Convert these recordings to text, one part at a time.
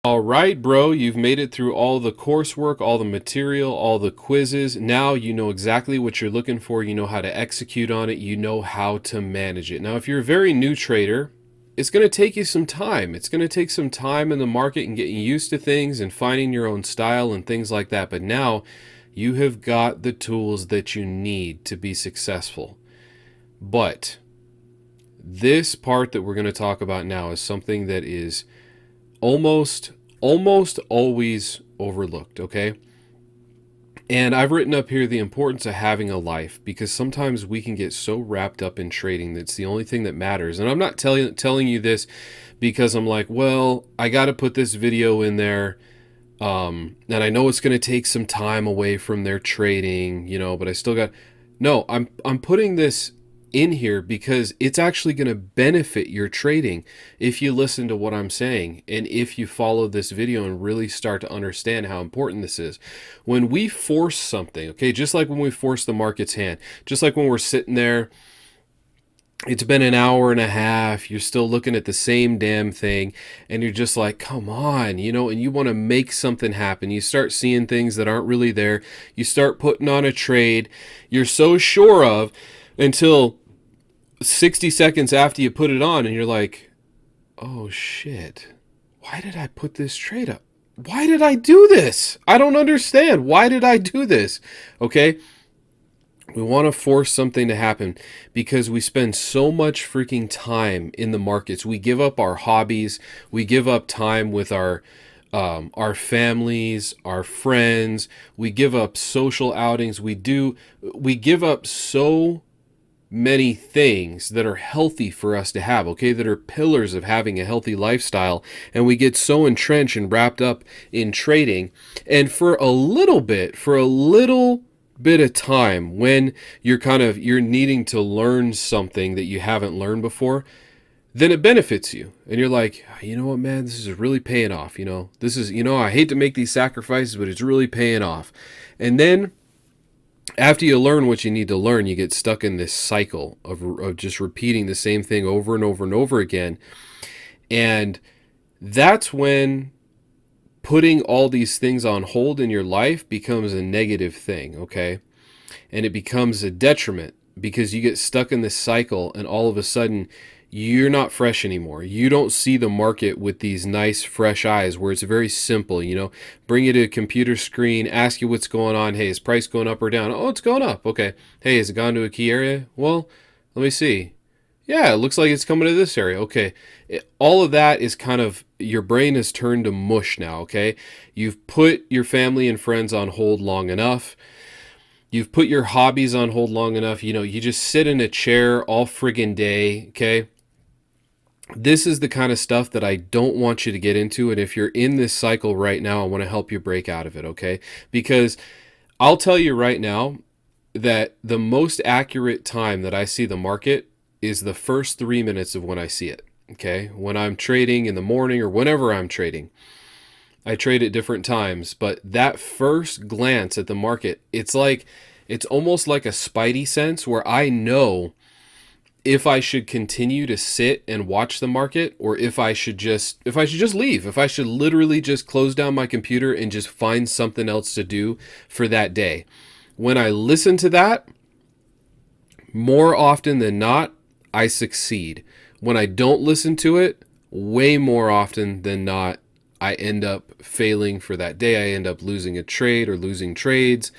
All right, bro, you've made it through all the coursework, all the material, all the quizzes. Now you know exactly what you're looking for. You know how to execute on it. You know how to manage it. Now, if you're a very new trader, it's going to take you some time. It's going to take some time in the market and getting used to things and finding your own style and things like that. But now you have got the tools that you need to be successful. But this part that we're going to talk about now is something that is almost always overlooked, okay? And I've written up here the importance of having a life, because sometimes we can get so wrapped up in trading that's the only thing that matters. And I'm not telling you this because I'm like, well, I got to put this video in there, and I know it's going to take some time away from their trading, but I still got. No, I'm putting this in here because it's actually going to benefit your trading if you listen to what I'm saying and if you follow this video and really start to understand how important this is. When we force something, okay, just like when we force the market's hand, just like when we're sitting there, it's been an hour and a half, you're still looking at the same damn thing, and you're just like, come on, and you want to make something happen. You start seeing things that aren't really there. You start putting on a trade you're so sure of until 60 seconds after you put it on, and you're like, oh shit, why did I put this trade up? Why did I do this? I don't understand. Why did I do this? Okay? We want to force something to happen because we spend so much freaking time in the markets. We give up our hobbies. We give up time with our families, our friends. We give up social outings. We give up so many things that are healthy for us to have, okay, that are pillars of having a healthy lifestyle, and we get so entrenched and wrapped up in trading. And for a little bit of time, when you're needing to learn something that you haven't learned before, then it benefits you, and you're like, you know what, man, this is really paying off. This is, I hate to make these sacrifices, but it's really paying off. And then after you learn what you need to learn, you get stuck in this cycle of just repeating the same thing over and over and over again. And that's when putting all these things on hold in your life becomes a negative thing, okay? And it becomes a detriment because you get stuck in this cycle, and all of a sudden you're not fresh anymore. You don't see the market with these nice fresh eyes where it's very simple, bring you to a computer screen, ask you what's going on. Hey, is price going up or down? Oh, it's going up. Okay. Hey, has it gone to a key area? Well, let me see. Yeah, it looks like it's coming to this area. Okay. All of that is kind of, your brain has turned to mush now, okay? You've put your family and friends on hold long enough. You've put your hobbies on hold long enough. You just sit in a chair all friggin' day, okay? This is the kind of stuff that I don't want you to get into. And if you're in this cycle right now, I want to help you break out of it, okay? Because I'll tell you right now that the most accurate time that I see the market is the first 3 minutes of when I see it, okay? When I'm trading in the morning or whenever I'm trading. I trade at different times, but that first glance at the market, it's almost like a spidey sense where I know if I should continue to sit and watch the market, or if I should just leave, if I should literally just close down my computer and just find something else to do for that day. When I listen to that, more often than not, I succeed. When I don't listen to it, way more often than not, I end up failing for that day. I end up losing a trade or losing trades,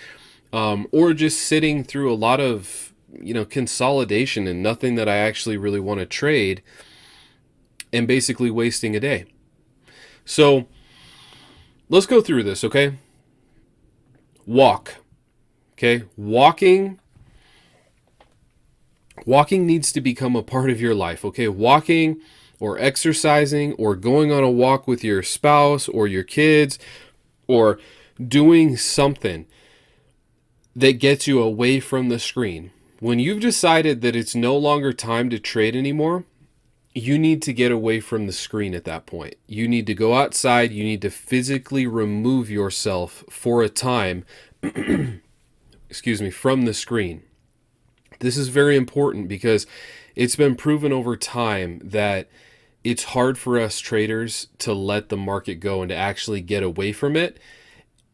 or just sitting through a lot of consolidation and nothing that I actually really want to trade, and basically wasting a day. So let's go through this, okay? Walk. Okay? Walking needs to become a part of your life, okay? Walking or exercising or going on a walk with your spouse or your kids, or doing something that gets you away from the screen. When you've decided that it's no longer time to trade anymore, you need to get away from the screen at that point. You need to go outside. You need to physically remove yourself for a time, from the screen. This is very important because it's been proven over time that it's hard for us traders to let the market go and to actually get away from it.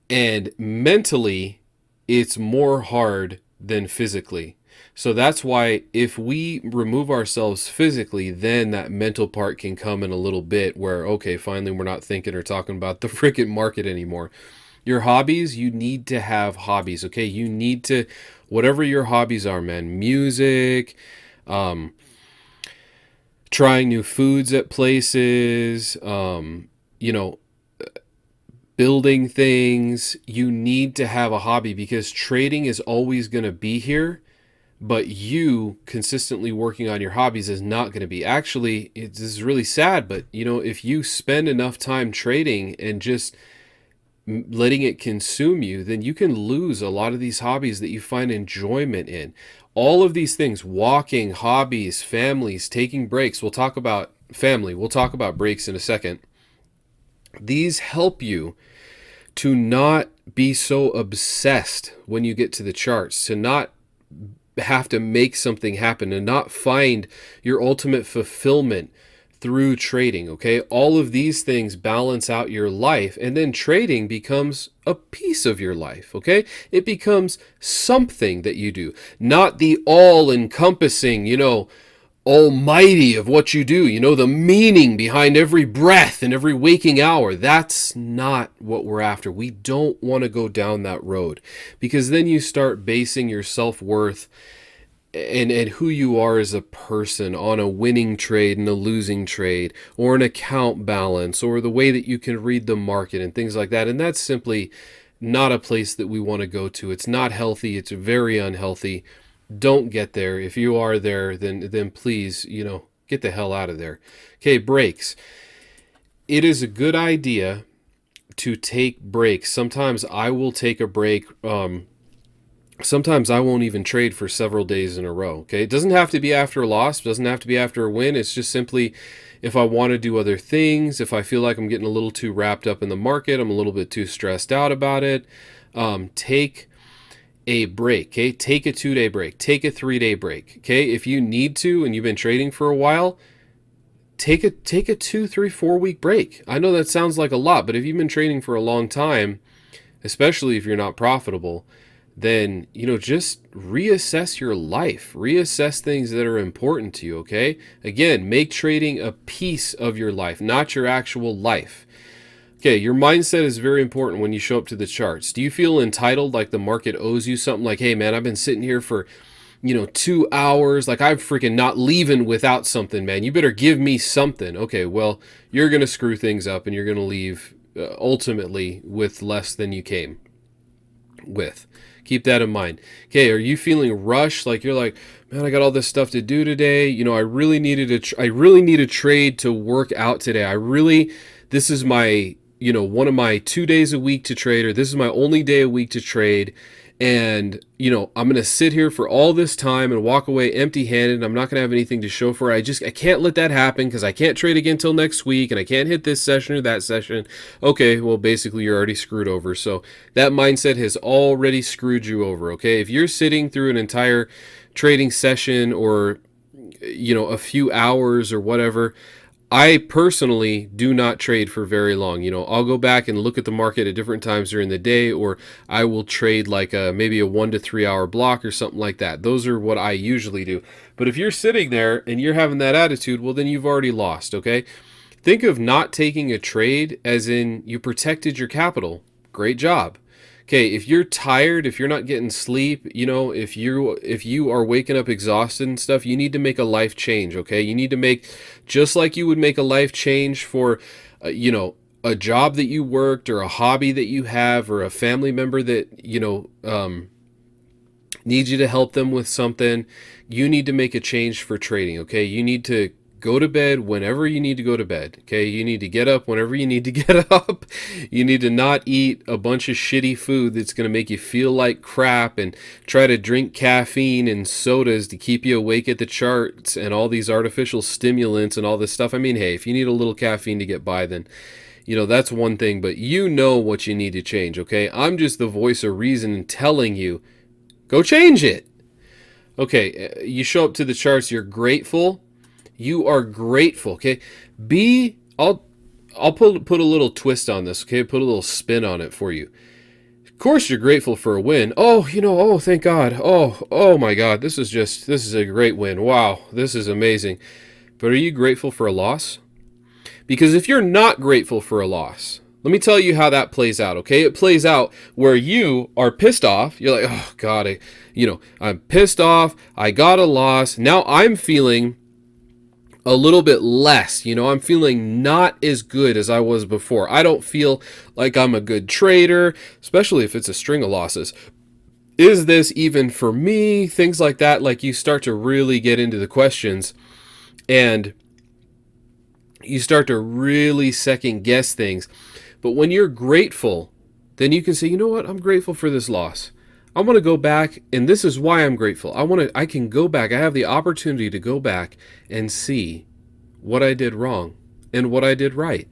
And mentally, it's more hard than physically. So that's why if we remove ourselves physically, then that mental part can come in a little bit where, okay, finally we're not thinking or talking about the freaking market anymore. Your hobbies, you need to have hobbies, okay? You need to, whatever your hobbies are, man, music, trying new foods at places, you know, building things. You need to have a hobby because trading is always going to be here, but you consistently working on your hobbies is not going to be. Actually, this is really sad, but if you spend enough time trading and just letting it consume you, then you can lose a lot of these hobbies that you find enjoyment in. All of these things, walking, hobbies, families, taking breaks. We'll talk about family. We'll talk about breaks in a second. These help you to not be so obsessed when you get to the charts, to not have to make something happen, and not find your ultimate fulfillment through trading, okay? All of these things balance out your life, and then trading becomes a piece of your life, okay? It becomes something that you do, not the all-encompassing, almighty of what you do, the meaning behind every breath and every waking hour. That's not what we're after. We don't want to go down that road, because then you start basing your self-worth and who you are as a person on a winning trade and a losing trade, or an account balance, or the way that you can read the market and things like that. And that's simply not a place that we want to go to. It's not healthy. It's very unhealthy. Don't get there. If you are there, then please, get the hell out of there. Okay, breaks. It is a good idea to take breaks. Sometimes I will take a break. Sometimes I won't even trade for several days in a row. Okay, it doesn't have to be after a loss. It doesn't have to be after a win. It's just simply if I want to do other things, if I feel like I'm getting a little too wrapped up in the market, I'm a little bit too stressed out about it, take a break. Okay, take a 2-day break, take a 3-day break. Okay, if you need to and you've been trading for a while, take a 2, 3, 4 week break. I know that sounds like a lot, but if you've been trading for a long time, especially if you're not profitable, then just reassess your life, reassess things that are important to you. Okay, again, make trading a piece of your life, not your actual life. Okay, your mindset is very important when you show up to the charts. Do you feel entitled, like the market owes you something? Like, hey man, I've been sitting here for 2 hours, like I'm freaking not leaving without something, man. You better give me something. Okay, well, you're gonna screw things up and you're gonna leave ultimately with less than you came with. Keep that in mind. Okay, are you feeling rushed? Like you're like, man, I got all this stuff to do today. I really needed I really need a trade to work out today. This is my, one of my 2 days a week to trade, or this is my only day a week to trade. And, I'm going to sit here for all this time and walk away empty handed. I'm not going to have anything to show for it. I can't let that happen because I can't trade again until next week, and I can't hit this session or that session. Okay, well, basically you're already screwed over. So that mindset has already screwed you over. Okay, if you're sitting through an entire trading session or, a few hours or whatever, I personally do not trade for very long. I'll go back and look at the market at different times during the day, or I will trade like maybe a 1 to 3 hour block or something like that. Those are what I usually do. But if you're sitting there and you're having that attitude, well, then you've already lost, okay? Think of not taking a trade as in you protected your capital. Great job. Okay, if you're tired, if you're not getting sleep, if you are waking up exhausted and stuff, you need to make a life change, okay? You need to make, just like you would make a life change for, a job that you worked, or a hobby that you have, or a family member that, needs you to help them with something. You need to make a change for trading, okay? You need to go to bed whenever you need to go to bed, okay? You need to get up whenever you need to get up. You need to not eat a bunch of shitty food that's going to make you feel like crap, and try to drink caffeine and sodas to keep you awake at the charts, and all these artificial stimulants and all this stuff. I mean, hey, if you need a little caffeine to get by, then, that's one thing, but you know what you need to change, okay? I'm just the voice of reason telling you, go change it. Okay, you show up to the charts, you're grateful. You are grateful, okay? Be I'll put a little twist on this, okay? Put a little spin on it for you. Of course you're grateful for a win. Oh, oh, thank God. Oh my God. This is a great win. Wow. This is amazing. But are you grateful for a loss? Because if you're not grateful for a loss, let me tell you how that plays out, okay? It plays out where you are pissed off. You're like, oh God, I'm pissed off. I got a loss. Now I'm feeling a little bit less. I'm feeling not as good as I was before. I don't feel like I'm a good trader, especially if it's a string of losses. Is this even for me? Things like that. Like, you start to really get into the questions, and you start to really second guess things. But when you're grateful, then you can say, you know what? I'm grateful for this loss. I want to go back, and this is why I'm grateful. I can go back. I have the opportunity to go back and see what I did wrong and what I did right.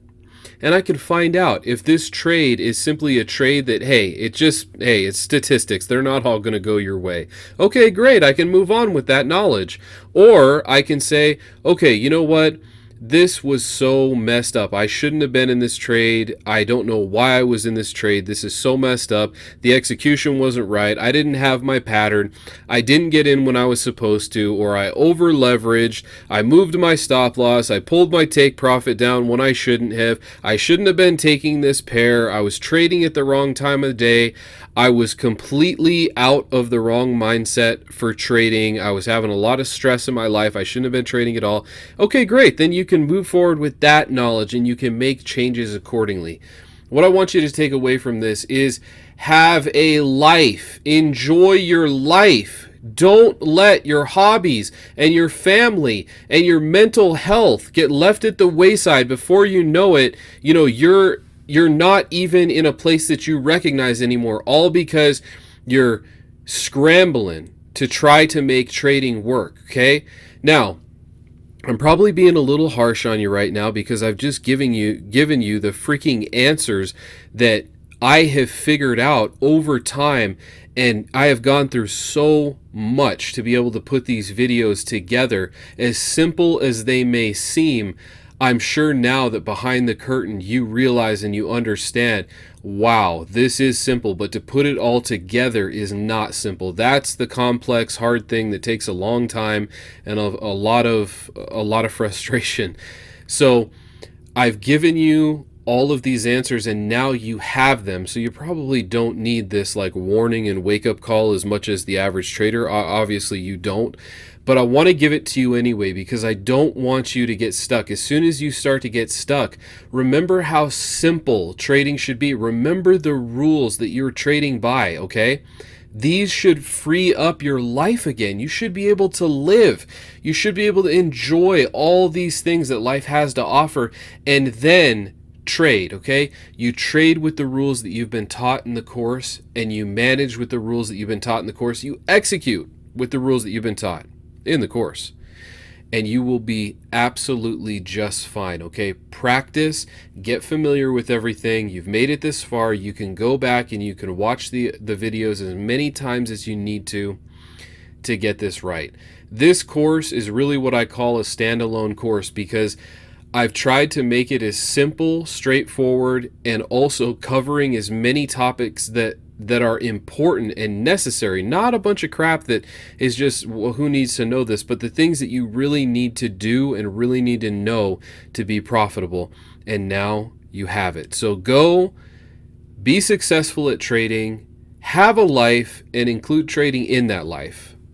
And I can find out if this trade is simply a trade that, it's statistics. They're not all going to go your way. Okay, great. I can move on with that knowledge. Or I can say, okay, you know what? This was so messed up. I shouldn't have been in this trade. I don't know why I was in this trade. This is so messed up. The execution wasn't right. I didn't have my pattern. I didn't get in when I was supposed to, or I over leveraged. I moved my stop loss. I pulled my take profit down when I shouldn't have. I shouldn't have been taking this pair. I was trading at the wrong time of the day. I was completely out of the wrong mindset for trading. I was having a lot of stress in my life. I shouldn't have been trading at all. Okay, great. Then you can move forward with that knowledge and you can make changes accordingly. What I want you to take away from this is have a life. Enjoy your life. Don't let your hobbies and your family and your mental health get left at the wayside. Before you know it, you're not even in a place that you recognize anymore, all because you're scrambling to try to make trading work, okay? Now, I'm probably being a little harsh on you right now because I've just given you the freaking answers that I have figured out over time, and I have gone through so much to be able to put these videos together. As simple as they may seem, I'm sure now that behind the curtain you realize and you understand, wow, this is simple, but to put it all together is not simple. That's the complex, hard thing that takes a long time and a lot of frustration. So I've given you all of these answers and now you have them. So you probably don't need this like warning and wake up call as much as the average trader. Obviously you don't. But I want to give it to you anyway because I don't want you to get stuck. As soon as you start to get stuck, remember how simple trading should be. Remember the rules that you're trading by, okay? These should free up your life again. You should be able to live. You should be able to enjoy all these things that life has to offer, and then trade, okay? You trade with the rules that you've been taught in the course, and you manage with the rules that you've been taught in the course. You execute with the rules that you've been taught in the course, and you will be absolutely just fine, okay? Practice, get familiar with everything. You've made it this far. You can go back and you can watch the videos as many times as you need to get this right. This course is really what I call a standalone course because I've tried to make it as simple, straightforward, and also covering as many topics that are important and necessary. Not a bunch of crap that is just, well, who needs to know this, but the things that you really need to do and really need to know to be profitable. And now you have it. So go be successful at trading, have a life, and include trading in that life.